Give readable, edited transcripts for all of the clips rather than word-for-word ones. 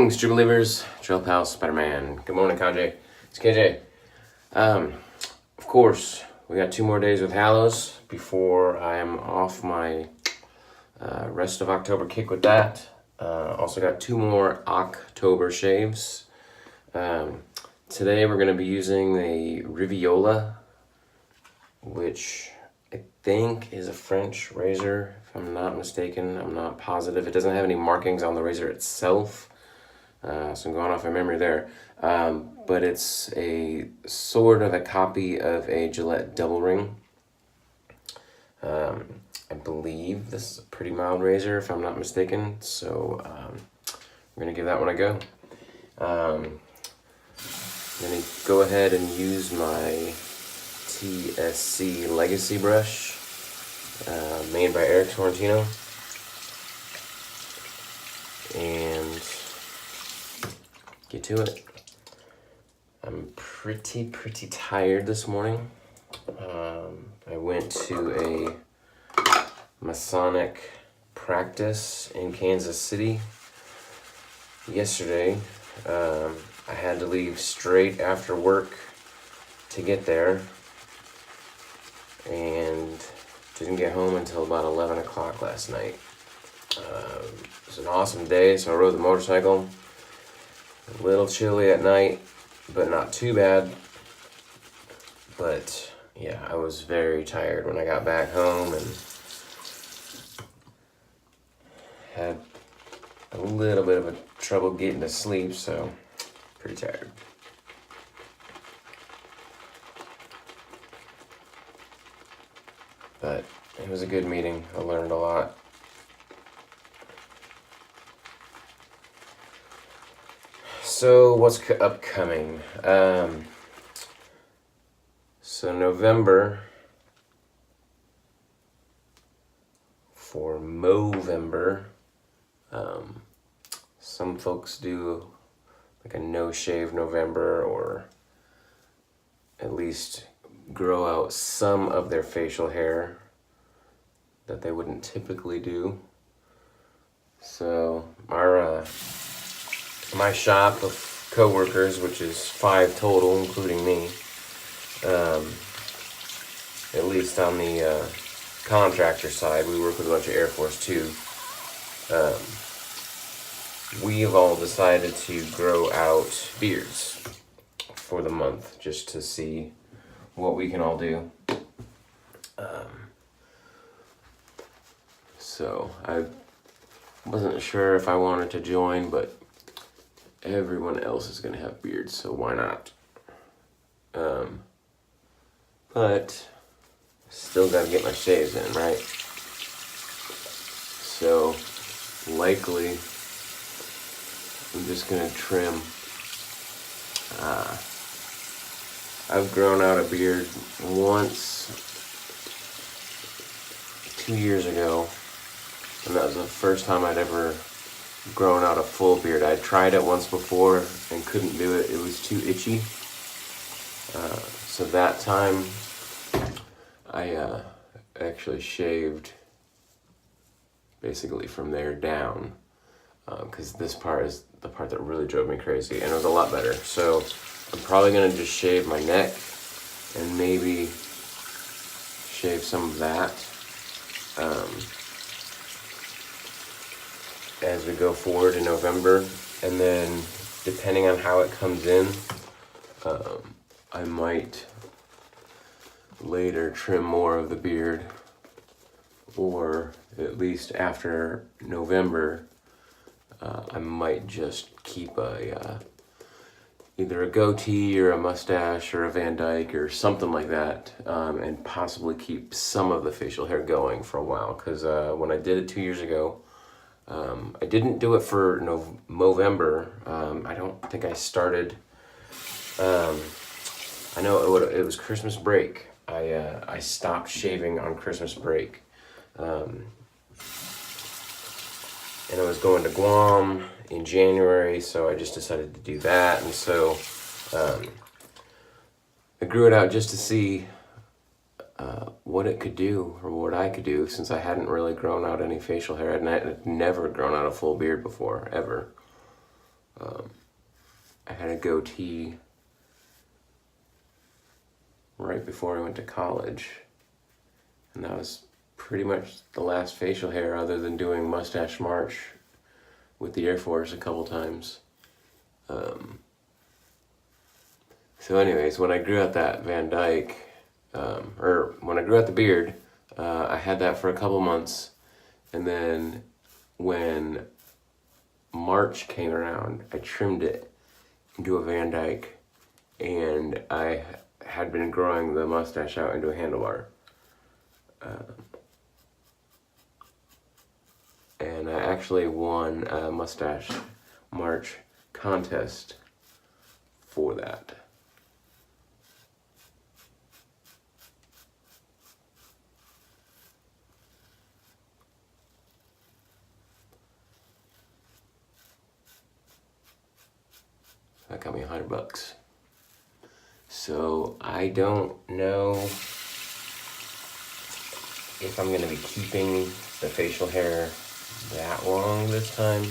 Greetings, true believers, Trail Pal, Spider-Man. Good morning, KJ. It's KJ. Of course, we got 2 more days with Hallows before I am off my rest of October kick with that. Also got 2 more October shaves. Today we're going to be using the Riviola, which I think is a French razor, if I'm not mistaken. I'm not positive. It doesn't have any markings on the razor itself, so I'm going off my memory there. But it's a sort of a copy of a Gillette Double Ring. I believe this is a pretty mild razor, if I'm not mistaken, so we're going to give that one a go. I'm going to go ahead and use my TSC Legacy brush, made by Eric Sorrentino, and get to it. I'm pretty tired this morning. I went to a Masonic practice in Kansas City yesterday. I had to leave straight after work to get there, and didn't get home until about 11 o'clock last night. It was an awesome day, so I rode the motorcycle. A little chilly at night, but not too bad. But yeah, I was very tired when I got back home and had a little bit of a trouble getting to sleep, so pretty tired. But it was a good meeting. I learned a lot. So what's upcoming? So November, for Movember, some folks do like a no-shave November, or at least grow out some of their facial hair that they wouldn't typically do. So my shop of co-workers, which is 5 total, including me, at least on the contractor side, we work with a bunch of Air Force too. We've all decided to grow out beards for the month, just to see what we can all do. So I wasn't sure if I wanted to join, but everyone else is going to have beards, so why not? But still got to get my shaves in, right? So likely I'm just going to trim. I've grown out a beard once 2 years ago, and that was the first time I'd ever grown out a full beard. I tried it once before and couldn't do it. It was too itchy. So that time I actually shaved basically from there down, because this part is the part that really drove me crazy, and it was a lot better. So I'm probably going to just shave my neck and maybe shave some of that as we go forward in November. And then depending on how it comes in, I might later trim more of the beard, or at least after November, I might just keep either a goatee or a mustache or a Van Dyke or something like that, and possibly keep some of the facial hair going for a while. Because when I did it 2 years ago, I didn't do it for Movember. I don't think I started. I know it was Christmas break. I stopped shaving on Christmas break. And I was going to Guam in January, so I just decided to do that. And so I grew it out just to see what it could do, or what I could do, since I hadn't really grown out any facial hair. I'd never grown out a full beard before, ever. I had a goatee right before I went to college, and that was pretty much the last facial hair other than doing mustache march with the Air Force a couple times. So anyways, when I grew out that Van Dyke, or when I grew out the beard, I had that for a couple months, and then when March came around, I trimmed it into a Van Dyke, and I had been growing the mustache out into a handlebar. And I actually won a mustache march contest for that. That got me $100. So I don't know if I'm gonna be keeping the facial hair that long this time.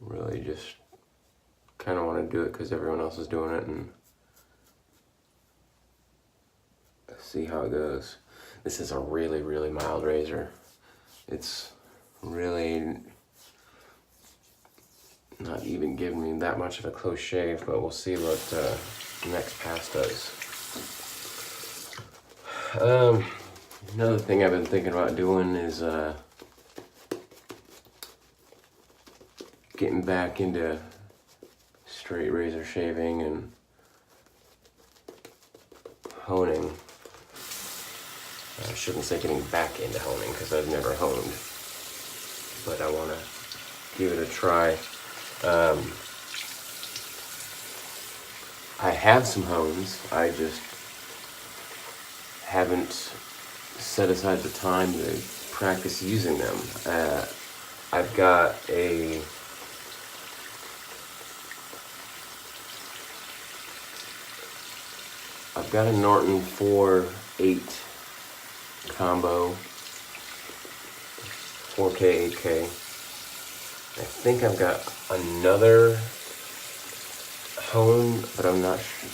Really just kind of want to do it because everyone else is doing it and see how it goes. This is a really, really mild razor. It's really not even giving me that much of a close shave, but we'll see what next pass does. Another thing I've been thinking about doing is getting back into straight razor shaving and honing. I shouldn't say getting back into honing because I've never honed, but I want to give it a try. I have some hones, I just haven't set aside the time to practice using them. I've got a Norton 4.8 combo, 4K, 8K. I think I've got another hone, but I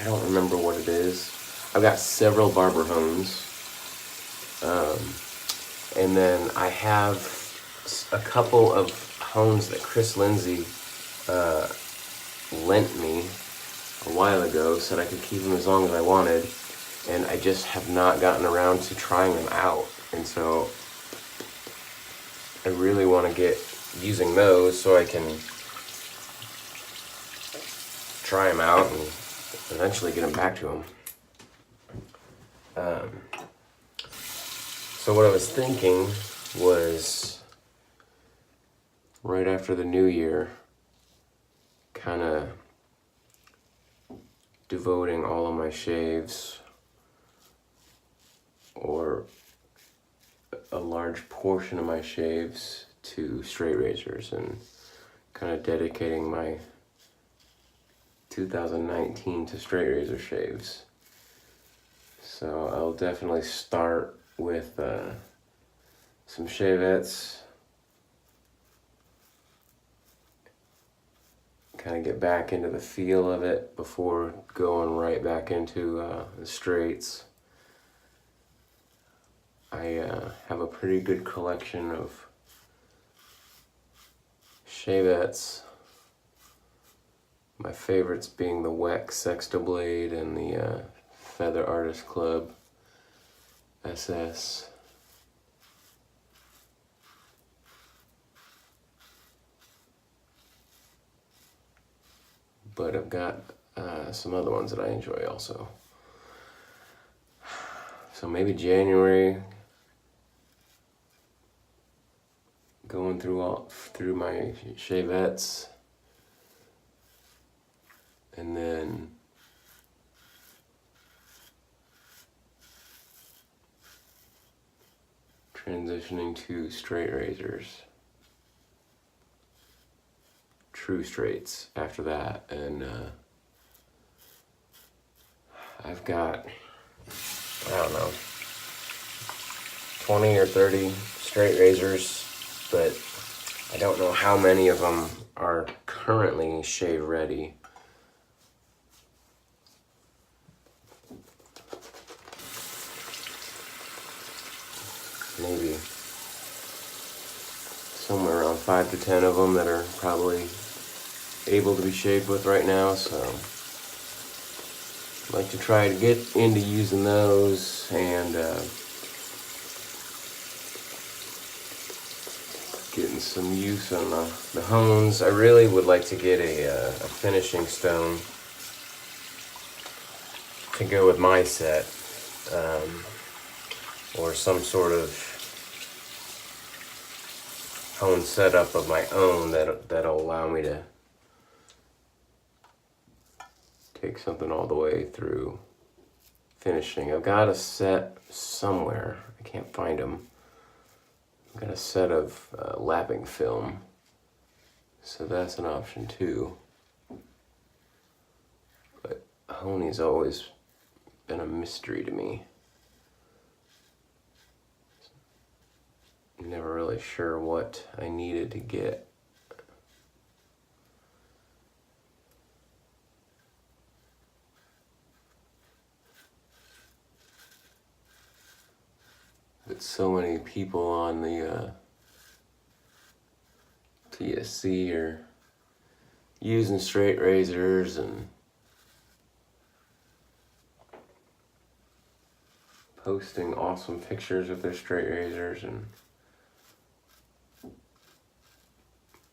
don't remember what it is. I've got several Barber hones. And then I have a couple of hones that Chris Lindsay lent me a while ago, said I could keep them as long as I wanted, and I just have not gotten around to trying them out. And so I really want to get using those so I can try them out and eventually get them back to them. So what I was thinking was right after the new year, kind of devoting all of my shaves, or a large portion of my shaves, to straight razors, and kind of dedicating my 2019 to straight razor shaves. So I'll definitely start with some shavettes, kind of get back into the feel of it before going right back into the straights. I have a pretty good collection of shavettes. My favorites being the Weck Sexta Blade and the Feather Artist Club SS. But I've got some other ones that I enjoy also. So maybe January, going through my shavettes, and then transitioning to straight razors, true straights after that. And I've got, I don't know, 20 or 30 straight razors but I don't know how many of them are currently shave ready. Maybe somewhere around 5 to 10 of them that are probably able to be shaved with right now, so I'd like to try to get into using those and getting some use on the hones. I really would like to get a finishing stone to go with my set, or some sort of hone setup of my own that'll allow me to take something all the way through finishing. I've got a set somewhere. I can't find them. I've got a set of lapping film, so that's an option too. But honey's always been a mystery to me. Never really sure what I needed to get. But so many people on the TSC are using straight razors and posting awesome pictures of their straight razors, and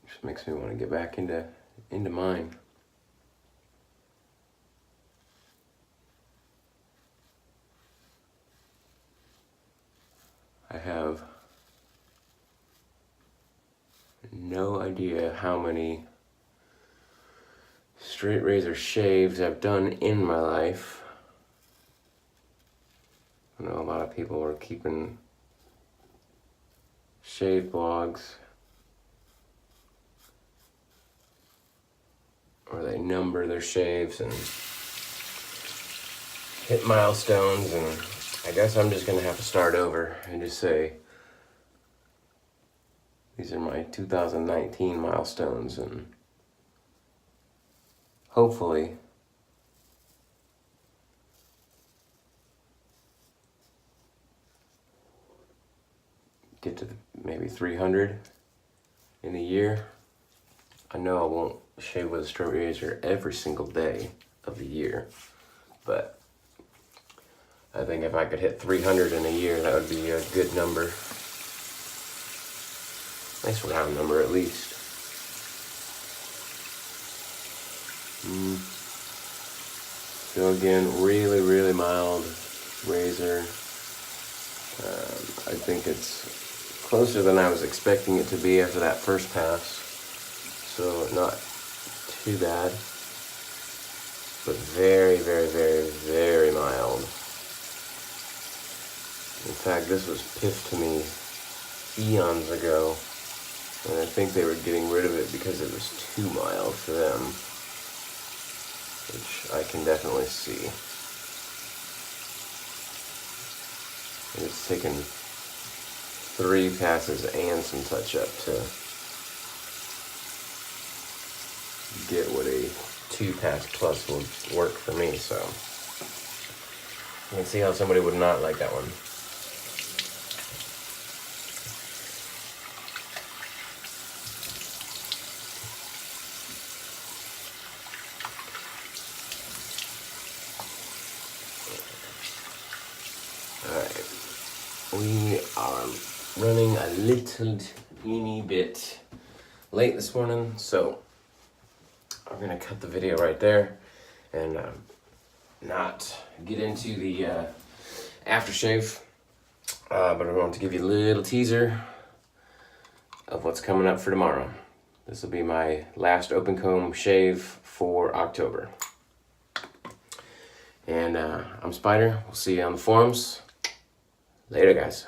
just makes me want to get back into mine. I have no idea how many straight razor shaves I've done in my life. I know a lot of people are keeping shave blogs, or they number their shaves and hit milestones, and I guess I'm just gonna have to start over and just say these are my 2019 milestones, and hopefully get to maybe 300 in a year. I know I won't shave with a straight razor every single day of the year, but I think if I could hit 300 in a year, that would be a good number. Nice round number at least. So again, really, really mild razor. I think it's closer than I was expecting it to be after that first pass. So not too bad, but very, very, very, very mild. In fact, this was piffed to me eons ago, and I think they were getting rid of it because it was too mild for them, which I can definitely see. And it's taken 3 passes and some touch-up to get what a 2-pass plus would work for me, so you can see how somebody would not like that one. Alright, we are running a little teeny bit late this morning, so I'm gonna cut the video right there and not get into the aftershave, but I want to give you a little teaser of what's coming up for tomorrow. This will be my last open comb shave for October. And I'm Spider. We'll see you on the forums. Later, guys.